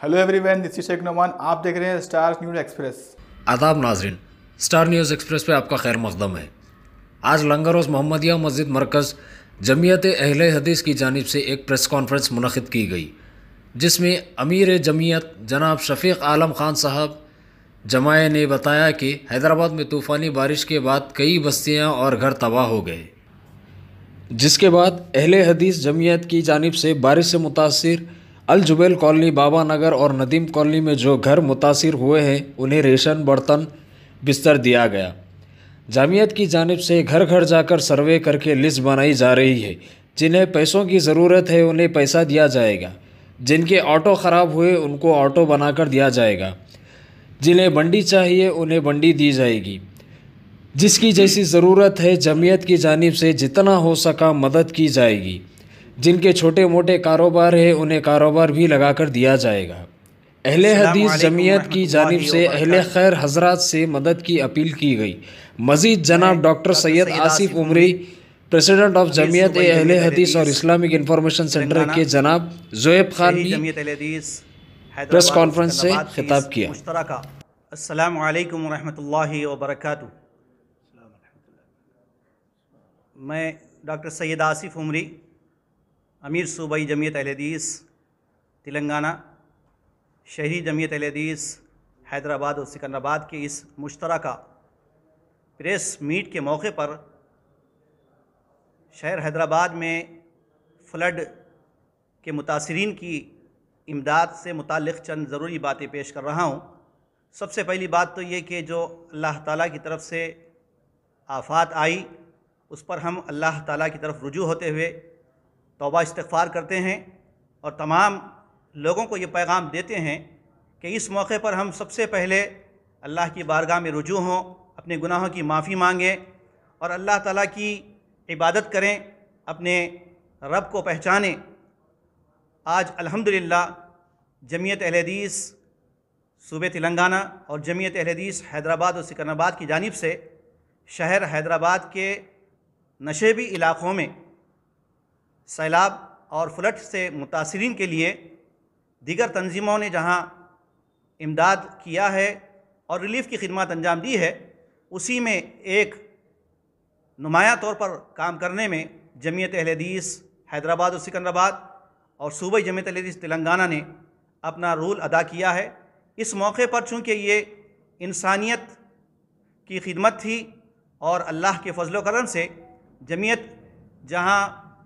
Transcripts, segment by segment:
Hello everyone, this is Shaikh Noman. आप देख रहे हैं स्टार न्यूज़ एक्सप्रेस। आदाब नाजरीन, स्टार न्यूज़ एक्सप्रेस पे आपका खैर मकदम है। आज लंगर मोहम्मदिया मस्जिद मरकज़ जमीयत अहले हदीस की जानिब से एक प्रेस कॉन्फ्रेंस मुनक़िद की गई, जिसमें अमीर जमीयत जनाब शफ़ीक़ आलम ख़ान साहब जमाए ने बताया कि हैदराबाद में तूफ़ानी बारिश के बाद कई बस्तियाँ और घर तबाह हो गए, जिसके बाद अहले हदीस जमीयत की जानिब से बारिश से मुतासिर Al Jubail colony, Baba Nagar और नदीम कॉलोनी में जो घर मुतासिर हुए हैं उन्हें रेशन, बर्तन, बिस्तर दिया गया। जामियत की जानिब से घर घर जाकर सर्वे करके लिस्ट बनाई जा रही है। जिन्हें पैसों की ज़रूरत है उन्हें पैसा दिया जाएगा, जिनके ऑटो ख़राब हुए उनको ऑटो बनाकर दिया जाएगा, जिन्हें बंडी चाहिए उन्हें बंडी दी जाएगी। जिसकी जैसी ज़रूरत है जमीयत की जानिब से जितना हो सका मदद की जाएगी। जिनके छोटे मोटे कारोबार है उन्हें कारोबार भी लगाकर दिया जाएगा। अहले हदीस जमीयत की जानिब से अहले खैर हजरात से मदद की अपील की गई। मज़ीद जनाब doctor Syed Asif Umri, president of Jamiat अहले हदीस और इस्लामिक इंफॉर्मेशन सेंटर के जनाब ज़ोएब खान भी प्रेस कॉन्फ्रेंस से खिताब किया। अस्सलामु अलैकुम रहमतुल्लाहि व बरकातुहू। मैं डॉक्टर सैयद आसिफ उमरी, अमीर सूबाई जमीयत अहले हदीस तेलंगाना, शहरी जमीयत अहले हदीस हैदराबाद और सिकंदराबाद के इस मुश्तरका प्रेस मीट के मौके पर शहर हैदराबाद में फ्लड के मुतासिरीन की इमदाद से मुताल्लिक़ चंद ज़रूरी बातें पेश कर रहा हूँ। सबसे पहली बात तो ये कि जो अल्लाह ताला की तरफ से आफ़ात आई उस पर हम अल्लाह ताला की तरफ रुजू होते हुए तौबा इस्तिग़फ़ार करते हैं और तमाम लोगों को ये पैगाम देते हैं कि इस मौके पर हम सबसे पहले अल्लाह की बारगाह में रुजू हों, अपने गुनाहों की माफ़ी मांगें और अल्लाह ताला की इबादत करें, अपने रब को पहचानें। आज अल्हम्दुलिल्लाह जमीयत अहले हदीस सूबे तेलंगाना और जमीयत अहले हदीस हैदराबाद और सिकंदराबाद की जानिब से शहर हैदराबाद के नशेबी इलाक़ों में सैलाब और फ्लड से मुतासिरीन के लिए दीगर तंजीमों ने जहां इमदाद किया है और रिलीफ़ की खिदमत अंजाम दी है, उसी में एक नुमायाँ तौर पर काम करने में जमीयत अहले हदीस हैदराबाद और सिकंदराबाद और सूबाई जमीयत अहले हदीस तेलंगाना ने अपना रोल अदा किया है। इस मौके पर चूँकि ये इंसानियत की खिदमत थी और अल्लाह के फजल व करम से जमीयत जहाँ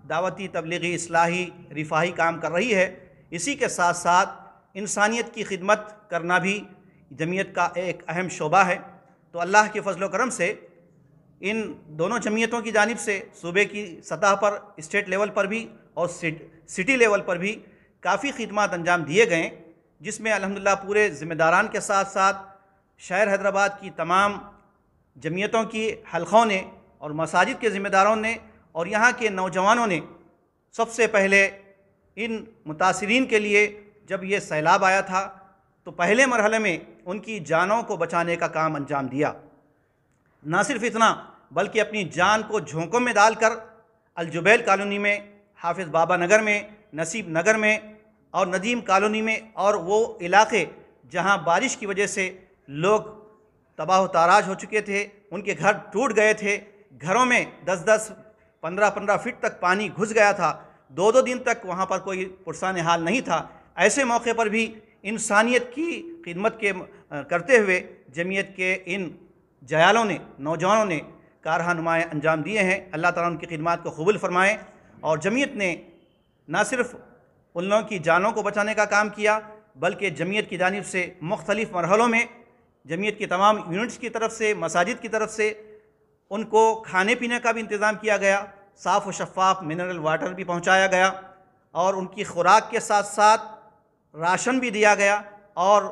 दावती, तबलीगी, इस्लाही, रिफाही काम कर रही है, इसी के साथ साथ इंसानियत की खिदमत करना भी जमीयत का एक अहम शोबा है। तो अल्लाह के फजल व करम से इन दोनों जमीयतों की जानिब से सूबे की सतह पर, स्टेट लेवल पर भी और सिटी लेवल पर भी काफ़ी खिदमत अंजाम दिए गए, जिसमें अल्हम्दुलिल्लाह पूरे ज़िम्मेदारान के साथ साथ शहर हैदराबाद की तमाम जमीयतों की हलक़ों ने और मसाजिद के ज़िम्मेदारों ने और यहाँ के नौजवानों ने सबसे पहले इन मुतासिरीन के लिए जब ये सैलाब आया था तो पहले मरहले में उनकी जानों को बचाने का काम अंजाम दिया। ना सिर्फ इतना बल्कि अपनी जान को झोंकों में डालकर अल जुबैल कॉलोनी में, हाफिज़ बाबा नगर में, नसीब नगर में और नदीम कॉलोनी में और वो इलाक़े जहाँ बारिश की वजह से लोग तबाह ताराज हो चुके थे, उनके घर टूट गए थे, घरों में 10-10, 15-15 फीट तक पानी घुस गया था, 2-2 दिन तक वहाँ पर कोई पुरसान हाल नहीं था। ऐसे मौके पर भी इंसानियत की खिदमत के करते हुए जमीयत के इन जयालों ने, नौजवानों ने कारहा नुमाए अंजाम दिए हैं। अल्लाह ताला उनकी खिदमत को कबूल फरमाए। और जमीयत ने ना सिर्फ उन लोगों की जानों को बचाने का काम किया बल्कि जमीयत की जानिब से मुख्तलिफ़ मरहलों में जमीयत की तमाम यूनिट्स की तरफ से, मसाजिद की तरफ से उनको खाने पीने का भी इंतज़ाम किया गया, साफ़ व शफ़ाफ़ मिनरल वाटर भी पहुँचाया गया और उनकी खुराक के साथ साथ राशन भी दिया गया और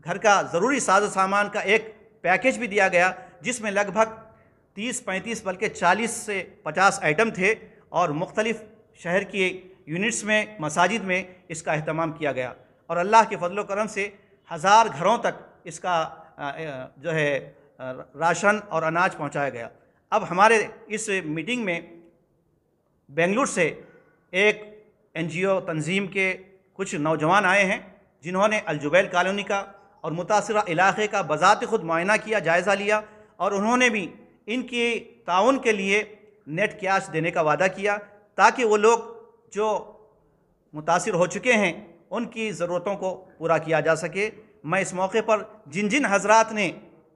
घर का ज़रूरी साजो सामान का एक पैकेज भी दिया गया, जिसमें लगभग 30-35 बल्कि 40 से 50 आइटम थे और मुख्तलिफ़ शहर की यूनिट्स में, मसाजिद में इसका अहतमाम किया गया और अल्लाह के फजल व करम से 1000 घरों तक इसका जो है राशन और अनाज पहुंचाया गया। अब हमारे इस मीटिंग में बेंगलुरु से एक NGO तंजीम के कुछ नौजवान आए हैं जिन्होंने अलजुबैल कॉलोनी का और मुतासरा इलाक़े का बज़ात ख़ुद मुआयना किया, जायज़ा लिया और उन्होंने भी इनके ताउन के लिए नेट कैश देने का वादा किया ताकि वो लोग जो मुतासिर हो चुके हैं उनकी ज़रूरतों को पूरा किया जा सके। मैं इस मौके पर जिन जिन हज़रात ने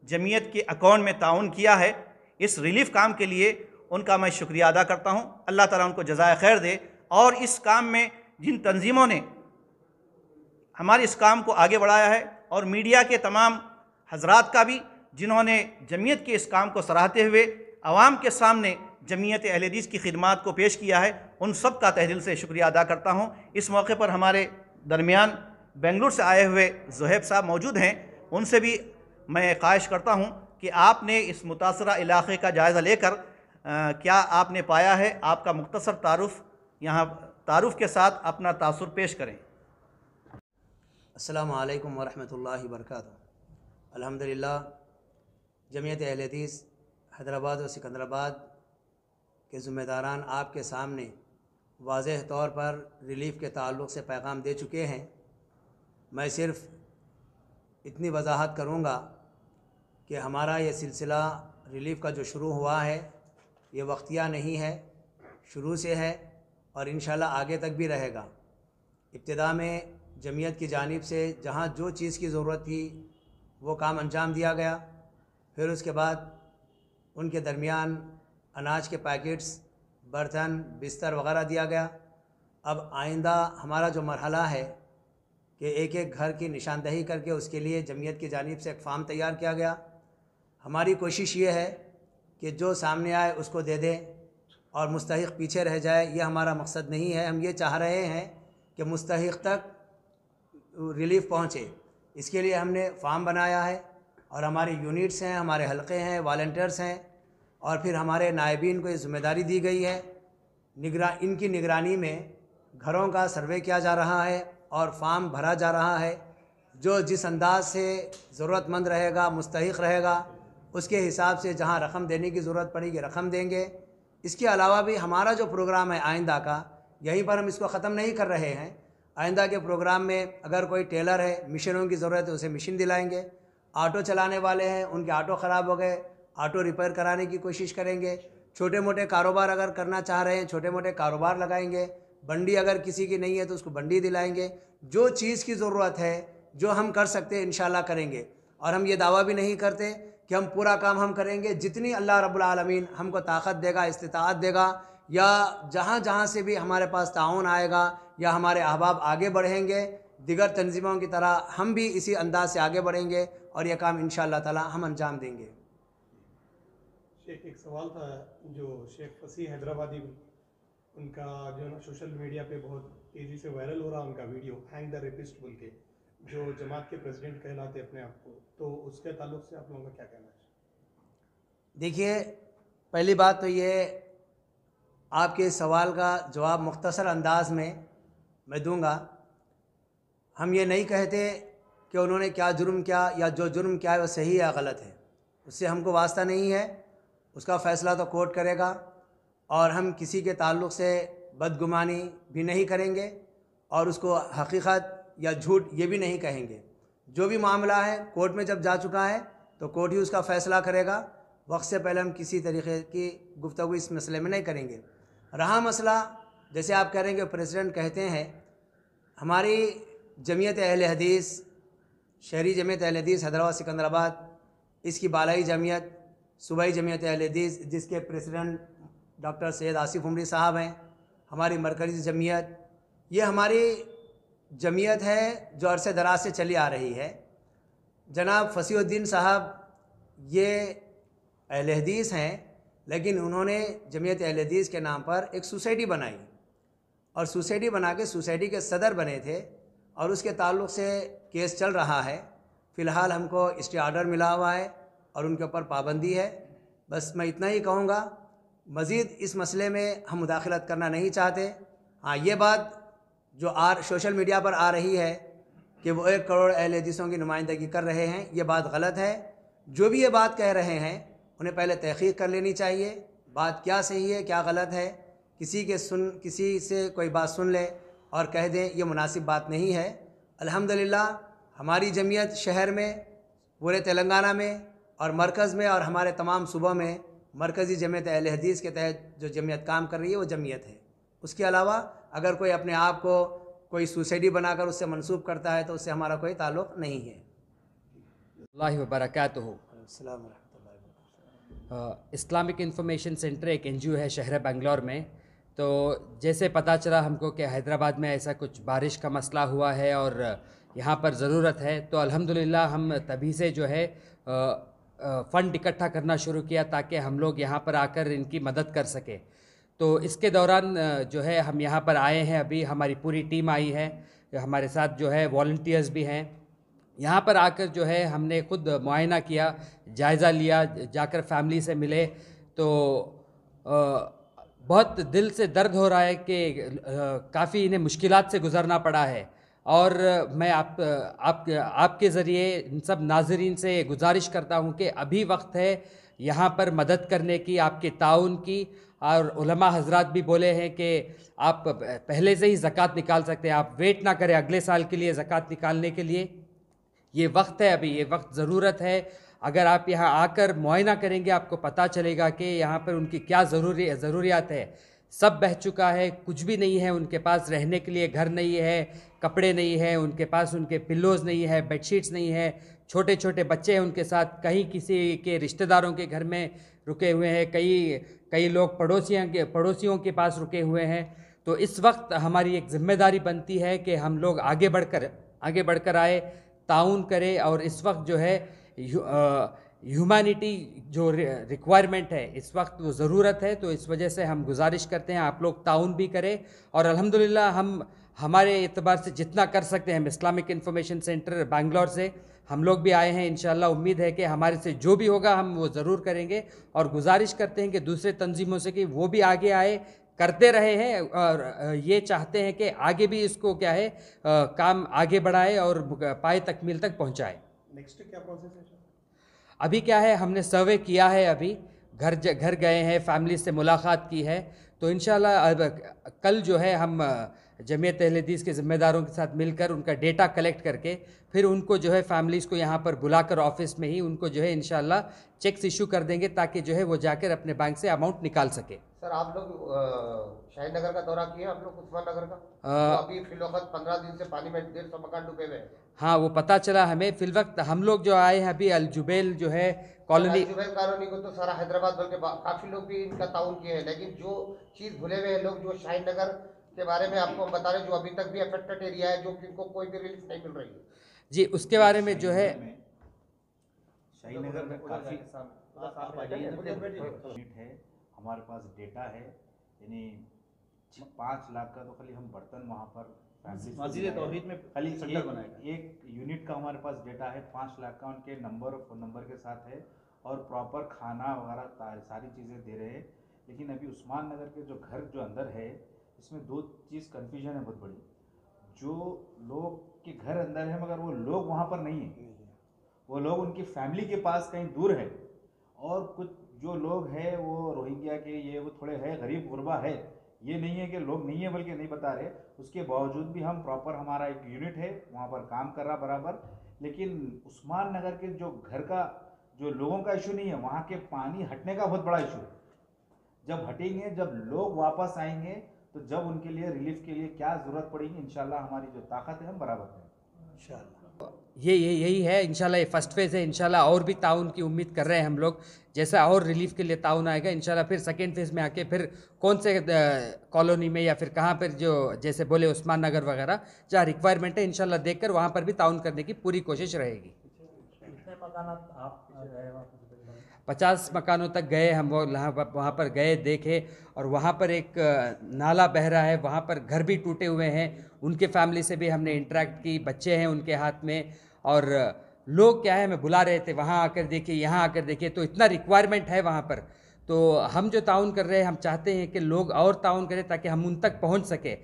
जमीयत के अकाउंट में ताउन किया है इस रिलीफ़ काम के लिए उनका मैं शुक्रिया अदा करता हूँ। अल्लाह ताला उनको जज़ाए खैर दे। और इस काम में जिन तंजीमों ने हमारे इस काम को आगे बढ़ाया है और मीडिया के तमाम हज़रात का भी जिन्होंने जमीयत के इस काम को सराहते हुए आवाम के सामने जमीयत अहले हदीस की खिदमात को पेश किया है, उन सब का तहे दिल से शुक्रिया अदा करता हूँ। इस मौके पर हमारे दरमियान बेंगलुरु से आए हुए ज़ुहैब साहब मौजूद हैं, उनसे भी मैं ख्वाहिश करता हूँ कि आपने इस मुतासरा इलाक़े का जायज़ा लेकर क्या आपने पाया है, आपका मुख्तसर तारुफ़ यहाँ तारुफ़ के साथ अपना तासुर पेश करें। अस्सलामु अलैकुम वरहमतुल्लाहि वबरकातुहू। अल्हम्दुलिल्लाह जमीयत अहले हदीस हैदराबाद और सिकंदराबाद के ज़िम्मेदारान आपके सामने वाज़ेह तौर पर रिलीफ़ के ताल्लुक़ से पैगाम दे चुके हैं। मैं सिर्फ़ इतनी वजाहत करूँगा कि हमारा ये सिलसिला रिलीफ़ का जो शुरू हुआ है ये वक्तिया नहीं है, शुरू से है और इंशाल्लाह आगे तक भी रहेगा। इब्तिदा में जमीयत की जानिब से जहाँ जो चीज़ की ज़रूरत थी वो काम अंजाम दिया गया, फिर उसके बाद उनके दरमियान अनाज के पैकेट्स, बर्तन, बिस्तर वग़ैरह दिया गया। अब आइंदा हमारा जो मरहला है कि एक एक घर की निशानदही करके उसके लिए जमीयत की जानिब से एक फ़ार्म तैयार किया गया। हमारी कोशिश ये है कि जो सामने आए उसको दे दें और मुस्तहिक़ पीछे रह जाए, ये हमारा मकसद नहीं है। हम ये चाह रहे हैं कि मुस्तहिक़ तक रिलीफ़ पहुँचे, इसके लिए हमने फ़ार्म बनाया है और हमारे यूनिट्स हैं, हमारे हलक़े हैं, वॉलंटियर्स हैं और फिर हमारे नायबीन को ये ज़िम्मेदारी दी गई है। इनकी निगरानी में घरों का सर्वे किया जा रहा है और फ़ार्म भरा जा रहा है। जो जिस अंदाज से ज़रूरतमंद रहेगा, मुस्तहिक़ रहेगा, उसके हिसाब से जहाँ रकम देने की ज़रूरत पड़ेगी रकम देंगे। इसके अलावा भी हमारा जो प्रोग्राम है आइंदा का, यहीं पर हम इसको ख़त्म नहीं कर रहे हैं। आइंदा के प्रोग्राम में अगर कोई टेलर है, मिशनों की ज़रूरत है, उसे मशीन दिलाएंगे। ऑटो चलाने वाले हैं, उनके ऑटो ख़राब हो गए, ऑटो रिपेयर कराने की कोशिश करेंगे। छोटे मोटे कारोबार अगर करना चाह रहे हैं, छोटे मोटे कारोबार लगाएंगे। बंडी अगर किसी की नहीं है तो उसको बंडी दिलाएंगे। जो चीज़ की ज़रूरत है, जो हम कर सकते हैं इंशाल्लाह करेंगे। और हम ये दावा भी नहीं करते कि हम पूरा काम हम करेंगे। जितनी अल्लाह रब्बुल आलमीन हमको ताकत देगा, इस्तिताअत देगा, या जहाँ जहाँ से भी हमारे पास ताउन आएगा या हमारे अहबाब आगे बढ़ेंगे, दिगर तंजीमों की तरह हम भी इसी अंदाज से आगे बढ़ेंगे और यह काम इंशाअल्लाह ताला हम अंजाम देंगे। शेख, एक सवाल था जो शेख फसी हैदराबादी उनका जो ना सोशल मीडिया पे बहुत तेज़ी से वायरल हो रहा उनका वीडियो, हैंग द रेपिस्ट बोल के, जो जमात के प्रेसिडेंट कहलाते अपने आप को, तो उसके ताल्लुक से आप लोगों का क्या कहना है? देखिए, पहली बात तो ये आपके सवाल का जवाब मुख्तसर अंदाज में मैं दूंगा। हम ये नहीं कहते कि उन्होंने क्या जुर्म किया या जो जुर्म किया है वो सही या गलत है, उससे हमको वास्ता नहीं है। उसका फ़ैसला तो कोर्ट करेगा और हम किसी के ताल्लुक़ से बदगुमानी भी नहीं करेंगे और उसको हकीकत या झूठ ये भी नहीं कहेंगे। जो भी मामला है कोर्ट में जब जा चुका है तो कोर्ट ही उसका फ़ैसला करेगा। वक्त से पहले हम किसी तरीके की गुफ्तगू इस मसले में नहीं करेंगे। रहा मसला, जैसे आप कह रहे हैं कि प्रेसिडेंट कहते हैं, हमारी जमीयत अहले हदीस, शहरी जमीयत अहले हदीस हैदराबाद सिकंदराबाद, इसकी बालाई जमीयत सूबाई जमीयत अहले हदीस जिसके प्रेसिडेंट डॉक्टर सैयद आसिफ उमरी साहब हैं, हमारी मरकज़ी जमीयत, ये हमारी जमीयत है जो अरसे दराज से चली आ रही है। जनाब फसीउद्दीन साहब ये अहले हदीस हैं, लेकिन उन्होंने जमीयत अहले हदीस के नाम पर एक सोसाइटी बनाई और सोसाइटी बना के सोसाइटी के सदर बने थे और उसके ताल्लुक़ से केस चल रहा है। फ़िलहाल हमको स्टे ऑर्डर मिला हुआ है और उनके ऊपर पाबंदी है। बस मैं इतना ही कहूँगा, मज़ीद इस मसले में हम मुदाखलत करना नहीं चाहते। हाँ, ये बात जो सोशल मीडिया पर आ रही है कि वो 1 करोड़ अहले हदीसों की नुमाइंदगी कर रहे हैं, ये बात गलत है। जो भी ये बात कह रहे हैं उन्हें पहले तहक़ीक़ कर लेनी चाहिए, बात क्या सही है क्या गलत है। किसी से कोई बात सुन ले और कह दें ये मुनासिब बात नहीं है। अल्हम्दुलिल्लाह हमारी जमीयत शहर में, पूरे तेलंगाना में और मरकज़ में और हमारे तमाम सूबों में मरकज़ी जमीयत अहले हदीस के तहत जो जमीयत काम कर रही है वो जमीयत है। उसके अलावा अगर कोई अपने आप को कोई सोसाइटी बनाकर उससे मंसूब करता है तो उससे हमारा कोई ताल्लुक़ नहीं है। अल्लाह व बरकातहू। अस्सलाम वालेकुम रहमतुल्लाहि। इस्लामिक इंफॉर्मेशन सेंटर एक NGO है शहर बेंगलोर में। तो जैसे पता चला हमको कि हैदराबाद में ऐसा कुछ बारिश का मसला हुआ है और यहाँ पर ज़रूरत है, तो अल्हम्दुलिल्लाह हम तभी से जो है फ़ंड इकट्ठा करना शुरू किया ताकि हम लोग यहाँ पर आकर इनकी मदद कर सके। तो इसके दौरान जो है हम यहाँ पर आए हैं, अभी हमारी पूरी टीम आई है, हमारे साथ जो है वॉलंटियर्स भी हैं। यहाँ पर आकर जो है हमने खुद मुआयना किया, जायज़ा लिया, जाकर फैमिली से मिले। तो बहुत दिल से दर्द हो रहा है कि काफ़ी इन्हें मुश्किलात से गुज़रना पड़ा है। और मैं आपके ज़रिए इन सब नाज़रीन से गुजारिश करता हूँ कि अभी वक्त है यहाँ पर मदद करने की, आपके ताउन की। और उलमा हजरात भी बोले हैं कि आप पहले से ही ज़कात निकाल सकते हैं, आप वेट ना करें अगले साल के लिए ज़कात निकालने के लिए। ये वक्त है, अभी ये वक्त ज़रूरत है। अगर आप यहाँ आकर मुआयना करेंगे आपको पता चलेगा कि यहाँ पर उनकी क्या ज़रूरियात है। सब बह चुका है, कुछ भी नहीं है उनके पास, रहने के लिए घर नहीं है, कपड़े नहीं है उनके पास, उनके पिल्लोज़ नहीं है, बेडशीट्स नहीं है, छोटे छोटे बच्चे हैं उनके साथ, कहीं किसी के रिश्तेदारों के घर में रुके हुए हैं, कई लोग पड़ोसियों के पास रुके हुए हैं। तो इस वक्त हमारी एक ज़िम्मेदारी बनती है कि हम लोग आगे बढ़कर आए, ताउन करें। और इस वक्त जो है ह्यूमैनिटी जो रिक्वायरमेंट है इस वक्त वो ज़रूरत है। तो इस वजह से हम गुजारिश करते हैं आप लोग ताउन भी करें। और अल्हम्दुलिल्लाह हम हमारे एतबार से जितना कर सकते हैं, हम इस्लामिक इंफॉर्मेशन सेंटर बेंगलोर से हम लोग भी आए हैं। इंशाअल्लाह उम्मीद है कि हमारे से जो भी होगा हम वो ज़रूर करेंगे। और गुजारिश करते हैं कि दूसरे तंजीमों से कि वो भी आगे आए, करते रहे हैं और ये चाहते हैं कि आगे भी इसको क्या है काम आगे बढ़ाए और पाए तकमील तक पहुँचाए। नेक्स्ट क्या प्रोसेस है? अभी क्या है, हमने सर्वे किया है, अभी घर गए हैं, फैमिली से मुलाकात की है। तो इंशाल्लाह कल जो है हम जमीयत अहले हदीस के ज़िम्मेदारों के साथ मिलकर उनका डेटा कलेक्ट करके फिर उनको जो है फैमिलीज़ को यहाँ पर बुलाकर ऑफिस में ही उनको जो है इंशाल्लाह चेक्स इशू कर देंगे ताकि जो है वो जाकर अपने बैंक से अमाउंट निकाल सके। सर आप लोग शाहीन नगर का दौरा किए, आप लोग उस्मान नगर का? तो अभी फिलवक्त 15 दिन से पानी में 150 मकान डूबे हुए हैं। हाँ वो पता चला हमें। फिलवक्त हम लोग जो आए हैं अभी अलजुबेल जो है कॉलोनी को तो सारा हैदराबाद बल्कि काफ़ी लोग भी इनका ताउन किए हैं, लेकिन जो चीज़ भूले हुए हैं लोग जो शाहीन नगर के बारे में आपको हम बता रहे हैं, जो अभी तक भी अफेक्टेड एरिया है, जो इनको कोई भी रिलीफ नहीं मिल रही है जी, उसके बारे में जो है शाहीन नगर में काफ़ी है, हमारे पास डेटा है, यानी 5 लाख का तो खाली हम बर्तन वहाँ पर मस्जिद तौहीद में खाली सेंटर बनाएगा। एक यूनिट का हमारे पास डेटा है 5 लाख का, उनके नंबर और फ़ोन नंबर के साथ है और प्रॉपर खाना वगैरह सारी चीज़ें दे रहे हैं। लेकिन अभी उस्मान नगर के जो घर जो अंदर है इसमें 2 चीज़ कन्फ्यूजन है बहुत बड़ी। जो लोग के घर अंदर है मगर वो लोग वहाँ पर नहीं है, वो लोग उनकी फैमिली के पास कहीं दूर है। और कुछ जो लोग हैं वो रोहिंग्या के ये वो थोड़े है गरीब गुरबा है, ये नहीं है कि लोग नहीं है बल्कि नहीं बता रहे। उसके बावजूद भी हम प्रॉपर हमारा एक यूनिट है वहाँ पर काम कर रहा बराबर। लेकिन उस्मान नगर के जो घर का जो लोगों का इशू नहीं है, वहाँ के पानी हटने का बहुत बड़ा इशू है। जब हटेंगे, जब लोग वापस आएंगे, तो जब उनके लिए रिलीफ के लिए क्या ज़रूरत पड़ेगी, इंशाल्लाह हमारी जो ताकत है हम बराबर करेंगे इंशाल्लाह। यही है इंशाल्लाह। ये फर्स्ट फेज़ है, इंशाल्लाह और भी ताउन की उम्मीद कर रहे हैं हम लोग। जैसा और रिलीफ के लिए ताउन आएगा इंशाल्लाह फिर सेकेंड फेज़ में आके फिर कौन से कॉलोनी में या फिर कहाँ पर जो जैसे बोले उस्मान नगर वगैरह जहाँ रिक्वायरमेंट है इंशाल्लाह देखकर वहाँ पर भी ताउन करने की पूरी कोशिश रहेगी। 50 मकानों तक गए हम, वो वहाँ पर गए, देखे और वहाँ पर एक नाला बह रहा है, वहाँ पर घर भी टूटे हुए हैं, उनके फैमिली से भी हमने इंटरेक्ट की, बच्चे हैं उनके हाथ में। और लोग क्या है हमें बुला रहे थे वहाँ आकर देखिए, यहाँ आकर देखिए, तो इतना रिक्वायरमेंट है वहाँ पर। तो हम जो ताउन कर रहे हैं हम चाहते हैं कि लोग और ताउन करें ताकि हम उन तक पहुँच सके।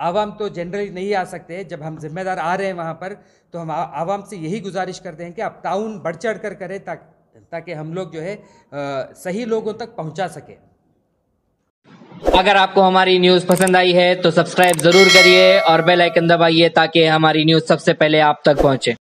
आवाम तो जनरली नहीं आ सकते, जब हम जिम्मेदार आ रहे हैं वहाँ पर तो हम आवाम से यही गुजारिश करते हैं कि आप ताउन बढ़ चढ़ कर करें ताकि हम लोग जो है सही लोगों तक पहुँचा सकें। अगर आपको हमारी न्यूज़ पसंद आई है तो सब्सक्राइब जरूर करिए और बेल आइकन दबाइए ताकि हमारी न्यूज़ सबसे पहले आप तक पहुंचे।